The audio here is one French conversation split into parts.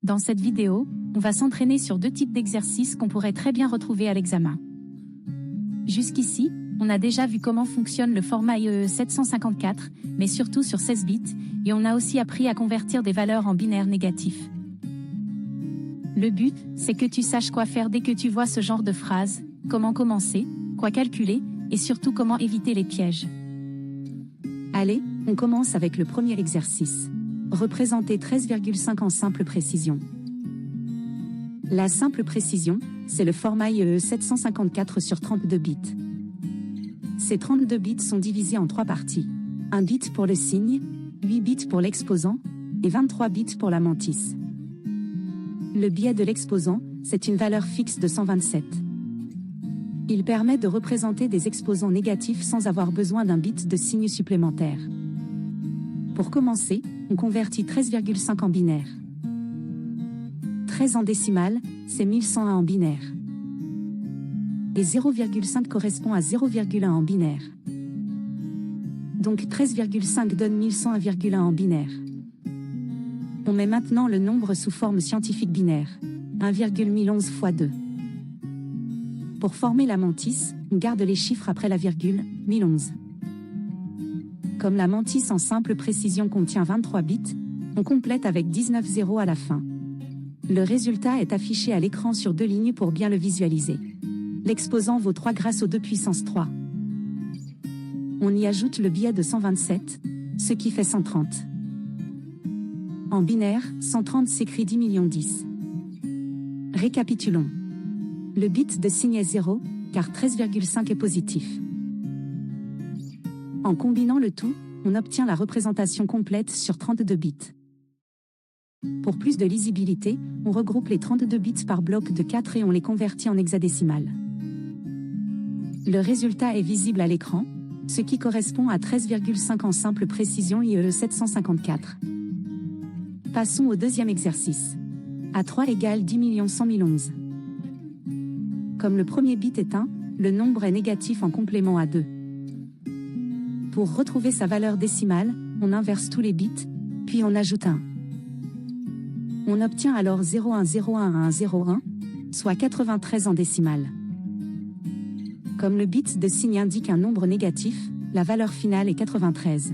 Dans cette vidéo, on va s'entraîner sur deux types d'exercices qu'on pourrait très bien retrouver à l'examen. Jusqu'ici, on a déjà vu comment fonctionne le format IEEE 754, mais surtout sur 16 bits, et on a aussi appris à convertir des valeurs en binaire négatif. Le but, c'est que tu saches quoi faire dès que tu vois ce genre de phrase, comment commencer, quoi calculer, et surtout comment éviter les pièges. Allez, on commence avec le premier exercice. Représenter 13,5 en simple précision. La simple précision, c'est le format IEEE 754 sur 32 bits. Ces 32 bits sont divisés en 3 parties. 1 bit pour le signe, 8 bits pour l'exposant, et 23 bits pour la mantis. Le biais de l'exposant, c'est une valeur fixe de 127. Il permet de représenter des exposants négatifs sans avoir besoin d'un bit de signe supplémentaire. Pour commencer, on convertit 13,5 en binaire. 13 en décimale, c'est 1101 en binaire. Et 0,5 correspond à 0,1 en binaire. Donc 13,5 donne 1101,1 en binaire. On met maintenant le nombre sous forme scientifique binaire. 1,1011 fois 2. Pour former la mantis, on garde les chiffres après la virgule, 1011. Comme la mantis en simple précision contient 23 bits, on complète avec 19 zéros à la fin. Le résultat est affiché à l'écran sur 2 lignes pour bien le visualiser. L'exposant vaut 3 grâce au 2 puissance 3. On y ajoute le biais de 127, ce qui fait 130. En binaire, 130 s'écrit 10 millions 10. Récapitulons. Le bit de signe est 0, car 13,5 est positif. En combinant le tout, on obtient la représentation complète sur 32 bits. Pour plus de lisibilité, on regroupe les 32 bits par bloc de 4 et on les convertit en hexadécimal. Le résultat est visible à l'écran, ce qui correspond à 13,5 en simple précision IEEE 754. Passons au deuxième exercice. A3 égale 10 100 011. Comme le premier bit est 1, le nombre est négatif en complément à 2. Pour retrouver sa valeur décimale, on inverse tous les bits, puis on ajoute 1. On obtient alors 01011101, soit 93 en décimale. Comme le bit de signe indique un nombre négatif, la valeur finale est 93.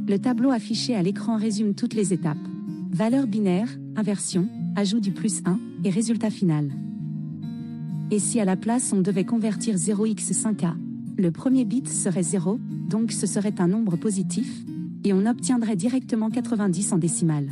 Le tableau affiché à l'écran résume toutes les étapes. Valeur binaire, inversion, ajout du plus 1, et résultat final. Et si à la place on devait convertir 0x5a, le premier bit serait 0, donc ce serait un nombre positif, et on obtiendrait directement 90 en décimale.